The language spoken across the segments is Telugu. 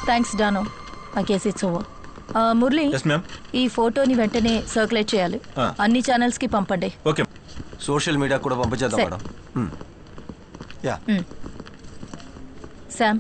థ్యాంక్స్ డానో. I guess it's over. Murali, ఈ ఫోటోని వెంటనే సర్క్యులేట్ చేయాలి. అన్ని ఛానల్స్ కి పంపండి. ఓకే. సోషల్ మీడియా కూడా పంపించేద్దాం మేడం. యా. శామ్,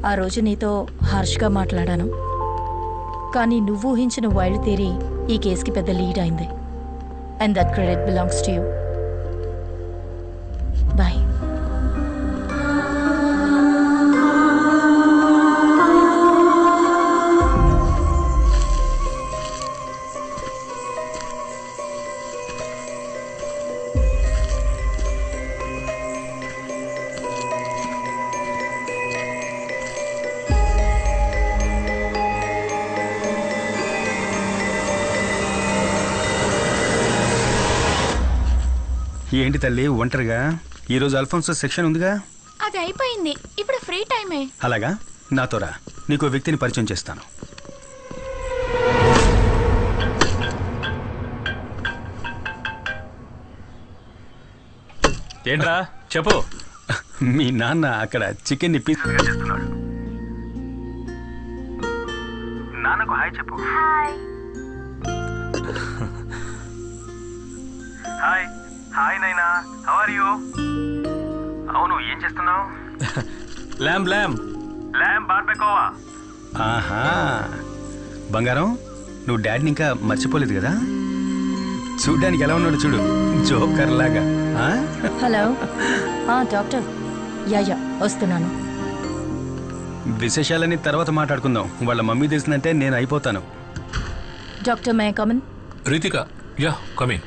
ఆ రోజు నీతో హార్ష్గా మాట్లాడాను, కానీ నువ్వు ఊహించిన వైల్డ్ థియరీ ఈ కేసుకి పెద్ద లీడ్ అయింది. And that credit belongs to you. Bye. ఏంటి తల్లి ఒంటరిగా? ఈరోజు అల్ఫోన్సో సెక్షన్ ఉందిగా. అది అయిపోయింది, ఇప్పుడు ఫ్రీ టైమే. అలాగా, నాతో రా, నీకు వ్యక్తిని పరిచయం చేస్తాను. ఏంట్రా చెప్పు. మీ నాన్న అక్కడ చికెన్ పీస్ చేస్తున్నాడు. నాన్నకు హాయ్ చెప్పు. హాయ్. హాయ్ నైనా, హౌ ఆర్ యు? అవును, ఏం చేస్తున్నావు? ల్యామ్ బార్బెకోవా. ఆహా, బంగారం, నువ్వు డాడీని ఇంకా మర్చిపోలేదు కదా? చూడ్డానికి ఎలా ఉన్నాడు చూడు, జోకర్ లాగా. Hello doctor. యా వస్తున్నాను. విశేషాలని తర్వాత మాట్లాడుకుందాం. వాళ్ళ మమ్మీ తెలిసిందంటే నేను అయిపోతాను. Doctor, may come in? Ritika, yeah come in.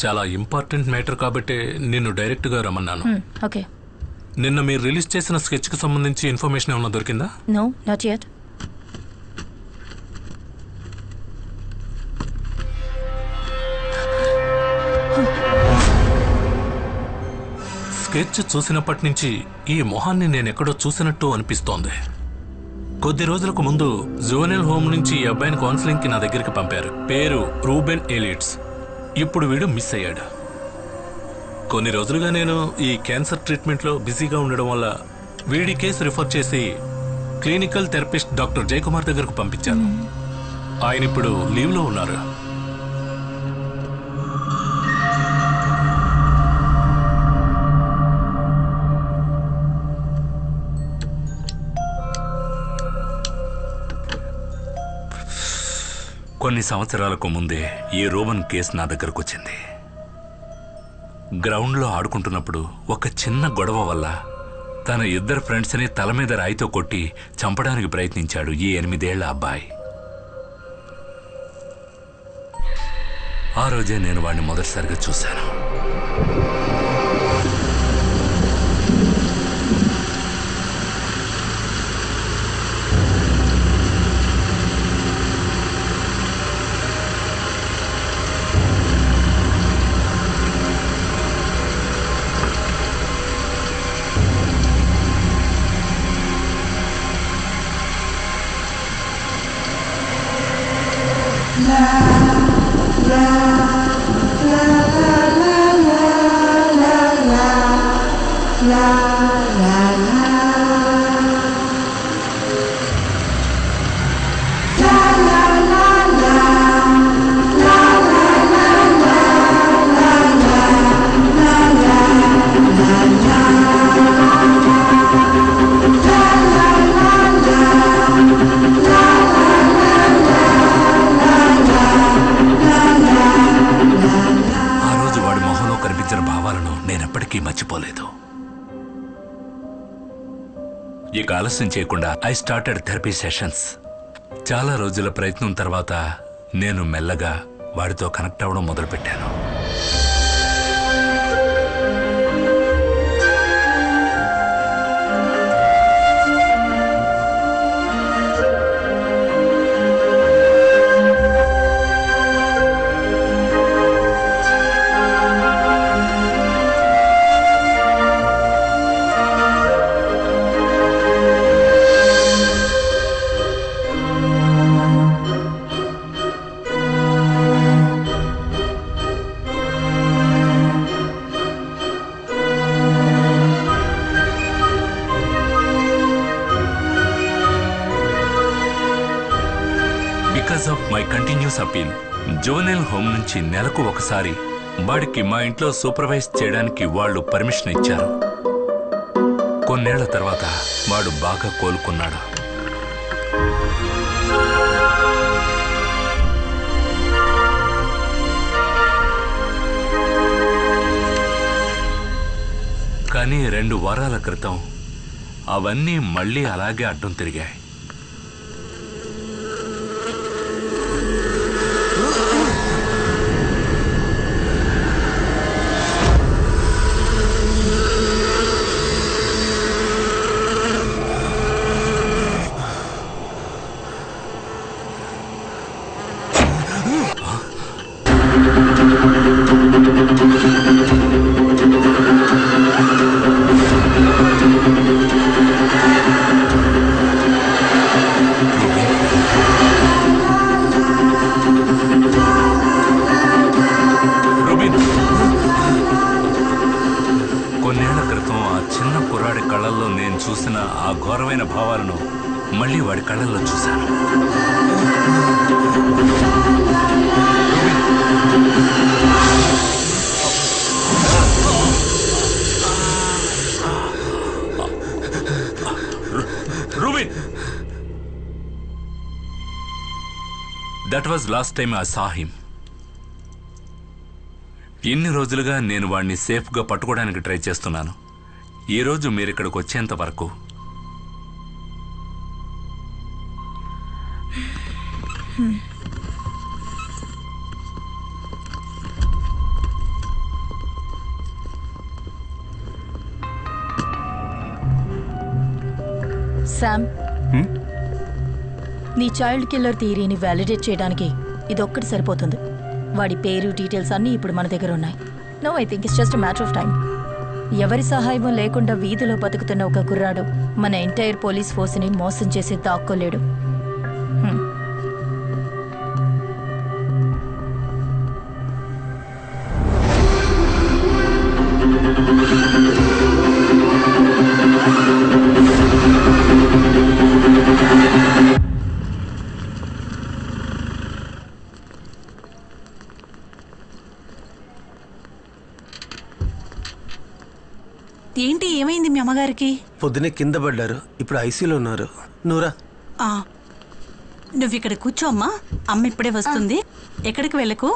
చాలా ఇంపార్టెంట్ మ్యాటర్ కాబట్టి నిన్ను డైరెక్ట్గా రమ్మన్నాను. ఓకే. నిన్న మీరు రిలీజ్ చేసిన స్కెచ్కి సంబంధించి ఇన్ఫర్మేషన్ ఏమన్నా దొరికిందా? No, not yet. స్కెచ్ చూసినప్పటి నుంచి ఈ మొహాన్ని నేనెక్కడో చూసినట్టు అనిపిస్తోంది. కొద్ది రోజులకు ముందు జువెనైల్ హోమ్ నుంచి ఈ అబ్బాయిని కౌన్సిలింగ్కి నా దగ్గరికి పంపారు. పేరు రూబెన్ ఎలియట్స్. ఇప్పుడు వీడు మిస్ అయ్యాడు. కొన్ని రోజులుగా నేను ఈ క్యాన్సర్ ట్రీట్మెంట్లో బిజీగా ఉండడం వల్ల వీడి కేసు రిఫర్ చేసి క్లినికల్ థెరపిస్ట్ డాక్టర్ జయకుమార్ దగ్గరకు పంపించాను. ఆయన ఇప్పుడు లీవ్లో ఉన్నారు. కొన్ని సంవత్సరాలకు ముందే ఈ రోమన్ కేసు నా దగ్గరకు వచ్చింది. గ్రౌండ్లో ఆడుకుంటున్నప్పుడు ఒక చిన్న గొడవ వల్ల తన ఇద్దరు ఫ్రెండ్స్ని తల మీద రాయితో కొట్టి చంపడానికి ప్రయత్నించాడు ఈ 8 ఏళ్ల అబ్బాయి. ఆ రోజే నేను వాడిని మొదటిసారిగా చూశాను. మర్చిపోలేదు. ఇక ఆలస్యం చేయకుండా ఐ స్టార్టెడ్ థెరపీ సెషన్స్. చాలా రోజుల ప్రయత్నం తర్వాత నేను మెల్లగా వాడితో కనెక్ట్ అవ్వడం మొదలుపెట్టాను. రూబిన్. జువెనైల్ హోమ్ నుంచి నెలకు ఒకసారి వాడికి మా ఇంట్లో సూపర్వైజ్ చేయడానికి వాళ్ళు పర్మిషన్ ఇచ్చారు. కొన్నేళ్ల తర్వాత వాడు బాగా కోలుకున్నాడు. కానీ 2 వారాల క్రితం అవన్నీ మళ్ళీ అలాగే అడ్డం తిరిగాయి. కొన్నేళ్ల క్రితం ఆ చిన్న కుర్రాడి కళ్ళల్లో నేను చూసిన ఆ ఘోరమైన భావాలను మళ్ళీ వాడి కళ్ళల్లో చూశాను. Rubin, that was last time I saw him. ఇన్ని రోజులుగా నేను వాడిని సేఫ్గా పట్టుకోవడానికి ట్రై చేస్తున్నాను. ఈరోజు మీరు ఇక్కడికి వచ్చేంత వరకు శామ్, నీ చైల్డ్ కిల్లర్ థియరీని వ్యాలిడేట్ చేయడానికి ఇదొక్కటి సరిపోతుంది. వాడి పేరు డీటెయిల్స్ అన్నీ ఇప్పుడు మన దగ్గర ఉన్నాయి. No, I think it's just matter of time. ఎవరి సహాయం లేకుండా వీధిలో బతుకుతున్న ఒక కుర్రాడు మన ఎంటైర్ పోలీస్ ఫోర్స్ని మోసం చేసి దాక్కోలేడు. ఏంటి, ఏమైంది మీ అమ్మగారికి? పొద్దునే కింద పడ్డారు, ఇప్పుడు ఐసీలో ఉన్నారు. నూరా, నువ్వు ఇక్కడ కూర్చో అమ్మా, అమ్మ ఇప్పుడే వస్తుంది. ఎక్కడికి వెళ్ళకు.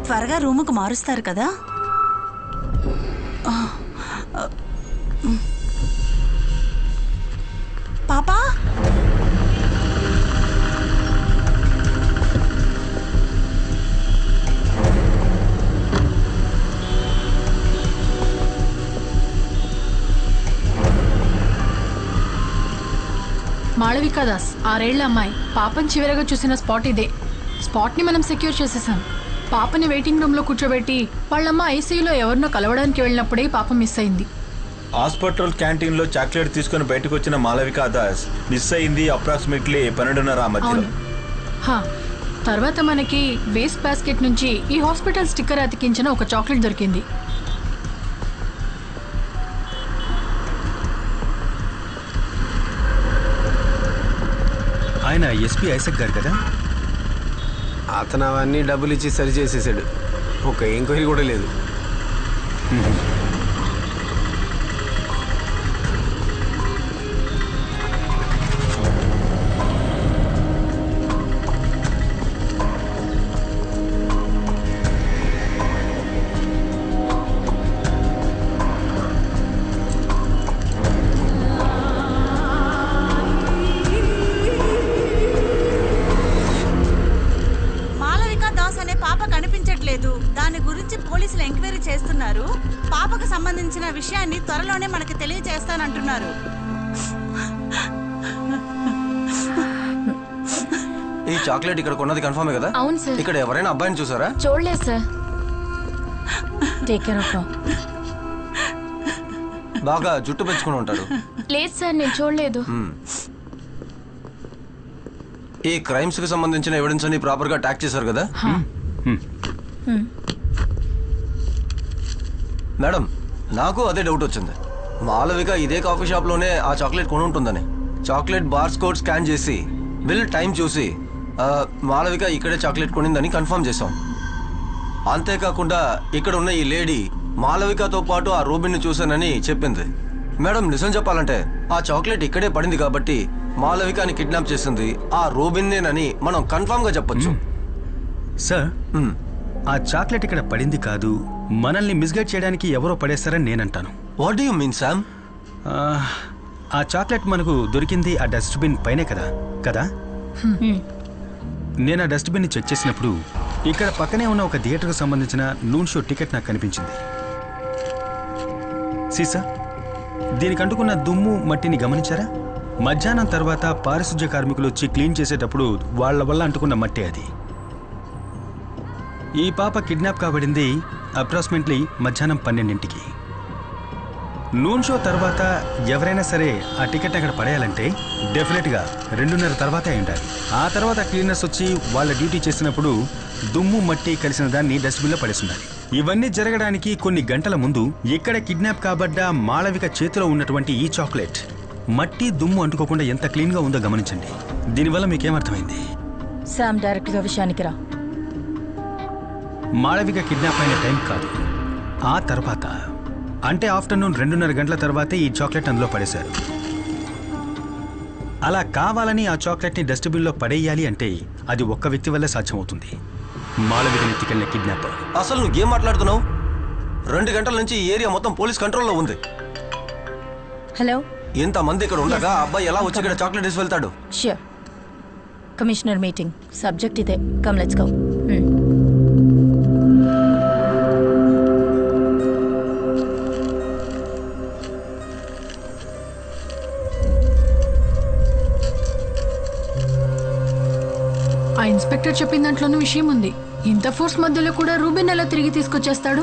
త్వరగా రూముకు మారుస్తారు కదా. పాపా, మాళవికా దాస్, 6 ఏళ్ల అమ్మాయి. పాపని చివరగా చూసిన స్పాట్ ఇదే. స్పాట్ని మనం సెక్యూర్ చేసేసాం. పాపని వెయిటింగ్ రూమ్లో కూర్చోబెట్టి వాళ్ళమ్మ ఐసీయూలో ఎవరినో కలవడానికి వెళ్ళినప్పుడే పాప మిస్ అయింది. హాస్పిటల్ క్యాంటీన్లో చాక్లెట్ తీసుకుని బయటకు వచ్చిన మాళవికా దాస్ మిస్ అయింది అప్రాక్సిమేట్లీ 12:30 మధ్యలో. తర్వాత మనకి వేస్ట్ బాస్కెట్ నుంచి ఈ హాస్పిటల్ స్టిక్కర్ అతికించిన ఒక చాక్లెట్ దొరికింది. ఆయన ఎస్పీ ఐసక్ గారు కదా? అతను అవన్నీ డబ్బులు ఇచ్చి సరి చేసేసాడు. ఒక ఎంక్వైరీ కూడా లేదు. మాలవిక దాస్ అనే పాప కనిపించట్లేదు. దాని గురించి పోలీసులు ఎంక్వైరీ చేస్తున్నారు. పాపకు సంబంధించిన విషయాన్ని త్వరలోనే మనకి తెలియజేస్తానంటున్నారు. ఈ చాక్లెట్ ఇక్కడ కొన్నది కన్ఫర్మే కదా? అవును సార్. ఇక్కడ ఎవరైనా అబ్బాయిని చూసారా? చూడలేదు సార్. Take care of. బాగా జుట్టు పెంచుకుని ఉంటాడు. లేదు సార్, నేను చూడలేదు. ఈ క్రైమ్స్ కి సంబంధించిన ఎవిడెన్స్ అన్ని ప్రాపర్ గా ట్యాక్ చేశారు కదా? మేడం, నాకు అదే డౌట్ వచ్చింది. మాలవిక ఇదే కాఫీ షాప్ లోనే ఆ చాక్లెట్ కొని ఉంటుందని. చాక్లెట్ బార్స్ కోడ్ స్కాన్ చేసి బిల్ టైం చూసి మాలవిక ఇక్కడే చాక్లెట్ కొనిందని కన్ఫర్మ్ చేశాం. అంతేకాకుండా ఇక్కడ ఉన్న ఈ లేడీ మాలవికతో పాటు ఆ రూబిన్ ని చూశానని చెప్పింది. మేడం, నిజం చెప్పాలంటే ఆ చాక్లెట్ ఇక్కడే పడింది కాబట్టి మాలవికని కిడ్నాప్ చేసింది ఆ రూబిన్నేనని మనం కన్ఫర్మ్ గా చెప్పొచ్చు. సార్, ఆ చాక్లెట్ ఇక్కడ పడింది కాదు, మనల్ని మిస్గైడ్ చేయడానికి ఎవరో పడేస్తారని నేనంటాను. What do you mean Sam? ఆ చాక్లెట్ మనకు దొరికింది ఆ డస్ట్బిన్ పైనే కదా కదా నేను ఆ డస్ట్బిన్ని చెక్ చేసినప్పుడు ఇక్కడ పక్కనే ఉన్న ఒక థియేటర్కు సంబంధించిన నూన్ షో టికెట్ నాకు కనిపించింది. సీసా, దీనికి అంటుకున్న దుమ్ము మట్టిని గమనించారా? మధ్యాహ్నం తర్వాత పారిశుధ్య కార్మికులు వచ్చి క్లీన్ చేసేటప్పుడు వాళ్ళ వల్ల అంటుకున్న మట్టి అది. ఈ పాప కిడ్నాప్ కాబడింది అప్రాక్సిమేట్లీ మధ్యాహ్నం 12ంటికి. నూన్ షో తర్వాత ఎవరైనా సరే ఆ టికెట్ అక్కడ పడేయాలంటే డెఫినెట్గా 2:30 తర్వాతే అయి ఉండాలి. ఆ తర్వాత క్లీనర్స్ వచ్చి వాళ్ళ డ్యూటీ చేసినప్పుడు దుమ్ము మట్టి కలిసిన దాన్ని డస్ట్బిన్లో పడేస్తున్నారు. ఇవన్నీ జరగడానికి కొన్ని గంటల ముందు ఇక్కడ కిడ్నాప్ కాబడ్డ మాళవిక చేతిలో ఉన్నటువంటి ఈ చాక్లెట్ మట్టి దుమ్ము అంటుకోకుండా ఎంత క్లీన్గా ఉందో గమనించండి. దీనివల్ల మీకేమర్థమైంది? శామ్, డైరెక్ట్గా విషయానికి రా. మాళవిక కిడ్నాప్ అయిన టైం కాదు, ఆ తర్వాత అంటే ఆఫ్టర్నూన్ 2:30 గంటల తర్వాతే ఈ చాక్లెట్ అందులో పడేశారు. అలా కావాలని ఆ చాక్లెట్ని డస్ట్బిన్లో పడేయాలి అంటే అది ఒక్క వ్యక్తి వల్లే సాధ్యమవుతుంది, మాళవికని ఎత్తుకెళ్ళిన కిడ్నాపర్. అసలు నువ్వు ఏం మాట్లాడుతున్నావు? 2 గంటల నుంచి ఈ ఏరియా మొత్తం పోలీస్ కంట్రోల్లో ఉంది. హలో, ఇంతమంది ఇక్కడ ఉండగా అబ్బాయి ఎలా వచ్చి ఇక్కడ చాక్లెట్ వేసి వెళ్తాడు? ష్యూర్. కమిషనర్ మీటింగ్, సబ్జెక్ట్ ఇదే. Come let's go. ఆ ఇన్స్పెక్టర్ చెప్పిన దాంట్లోనూ విషయం ఉంది. ఇంత ఫోర్స్ మధ్యలో కూడా రూబెన్ ఎలా తిరిగి తీసుకొచ్చేస్తాడు?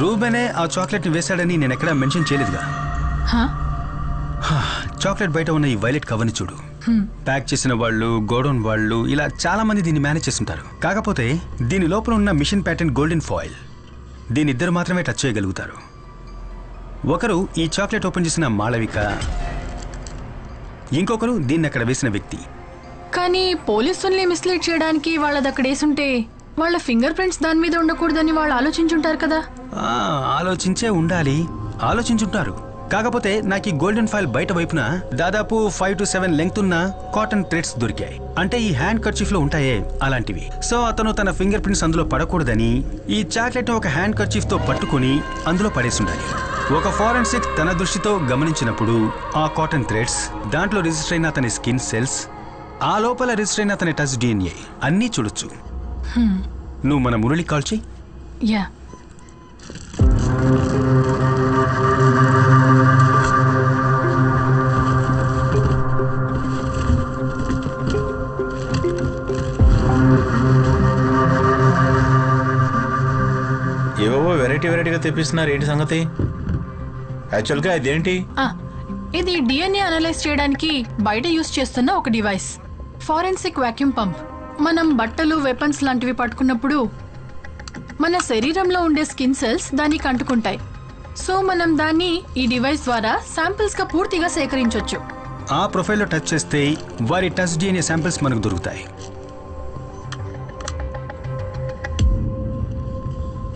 రూబెనే ఆ చాక్లెట్ని వేశాడని నేను ఎక్కడా మెన్షన్ చేయలేదుగా. చాక్లెట్ బయట ఉన్న ఈ వైలెట్ కవర్ని చూడు. ప్యాక్ చేసిన వాళ్ళు, గోడౌన్ వాళ్ళు, ఇలా చాలా మంది దీన్ని మేనేజ్ చేస్తుంటారు. కాకపోతే దీని లోపల ఉన్న మిషన్ ప్యాటర్న్ గోల్డెన్ ఫాయిల్, దీని ఇద్దరు మాత్రమే టచ్ చేయగలుగుతారు. ఒకరు ఈ చాక్లెట్ ఓపెన్ చేసిన మాళవిక, ఇంకొకరు దీన్ని అక్కడ వేసిన వ్యక్తి. కానీ పోలీసుల్ని మిస్లీడ్ చేయడానికి వాళ్ళది అక్కడ వేసుంటే వాళ్ళ ఫింగర్ ప్రింట్స్ దాని మీద ఉండకూడదని వాళ్ళు ఆలోచించుంటారు కదా. ఆలోచించే ఉండాలి, ఆలోచించుంటారు. కాకపోతే నాకు ఈ గోల్డెన్ ఫైల్ బయట వైపున దాదాపు 5 to 7 లెంగ్త్ ఉన్న కాటన్ థ్రెడ్స్ దొరికాయి. అంటే ఈ హ్యాండ్ కర్చీఫ్ లో ఉంటాయే అలాంటివి. సో అతను తన ఫింగర్ ప్రింట్స్ అందులో పడకూడదని ఈ చాక్లెట్ ఒక హ్యాండ్ కర్చీఫ్ తో పట్టుకుని అందులో పడేసుండాలి. ఒక ఫారెన్సిక్ తన దృష్టితో గమనించినప్పుడు ఆ కాటన్ థ్రెడ్స్, దాంట్లో రిజిస్టర్ అయిన అతని స్కిన్ సెల్స్, ఆ లోపల రిజిస్టర్ అయిన అతని టచ్ DNA అన్నీ చూడొచ్చు. నువ్వు మన మురళి కాల్ చెయ్యి. యా. ఏవో వెరైటీగా తెప్పిస్తున్నారు. ఏంటి సంగతి? యాక్చువల్గా ఇదేంటి? ఇది DNA అనలైజ్ చేయడానికి బయట యూస్ చేస్తున్న ఒక డివైస్, ఫారెన్సిక్ వాక్యూమ్ పంప్. మనం బట్టలు, వెపన్స్ లాంటివి పట్టుకున్నప్పుడు మన శరీరంలో ఉండే స్కిన్ సెల్స్ దానికి అంటుకుంటాయి. సో మనం దాన్ని ఈ డివైస్ ద్వారా శాంపిల్స్ గా పూర్తిగా సేకరించవచ్చు. ఆ ప్రొఫైల్లో టచ్ చేస్తే వారి టచ్ DNA శాంపిల్స్ మనకు దొరుకుతాయి.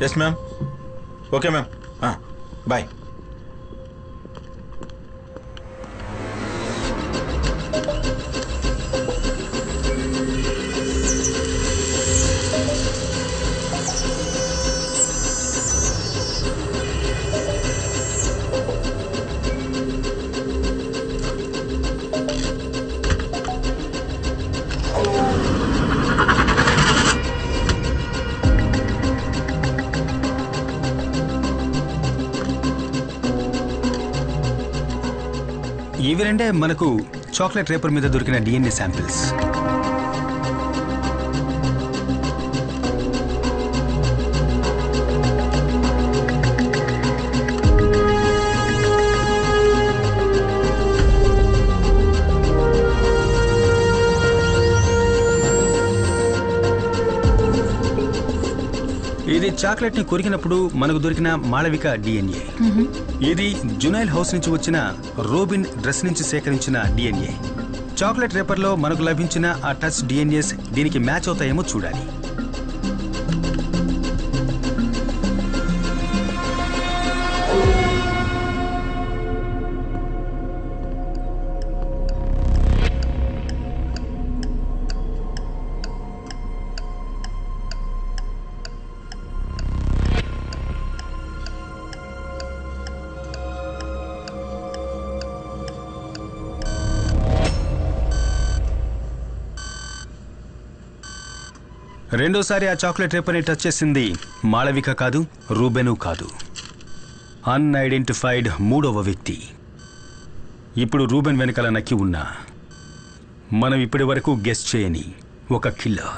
Yes ma'am. Okay ma'am. Bye. ఇవి రెండే మనకు చాక్లెట్ రేపర్ మీద దొరికిన డిఎన్ఏ శాంపిల్స్. ఇది చాక్లెట్ ని కొరికినప్పుడు మనకు దొరికిన మాళవిక డిఎన్ఏ. ఇది జునైల్ హౌస్ నుంచి వచ్చిన రోబిన్ డ్రెస్ నుంచి సేకరించిన డిఎన్ఏ. చాక్లెట్ రేపర్ లో మనకు లభించిన ఆ టచ్ డిఎన్ఏస్ దీనికి మ్యాచ్ అవుతాయేమో చూడాలి. రెండోసారి ఆ చాక్లెట్ రేపర్ని టచ్ చేసింది మాళవిక కాదు, రూబెను కాదు, అన్ఐడెంటిఫైడ్ మూడవ వ్యక్తి. ఇప్పుడు రూబెన్ వెనకాల నక్కి ఉన్నా మనం ఇప్పటి వరకు గెస్ చేయని ఒక కిల్లర్.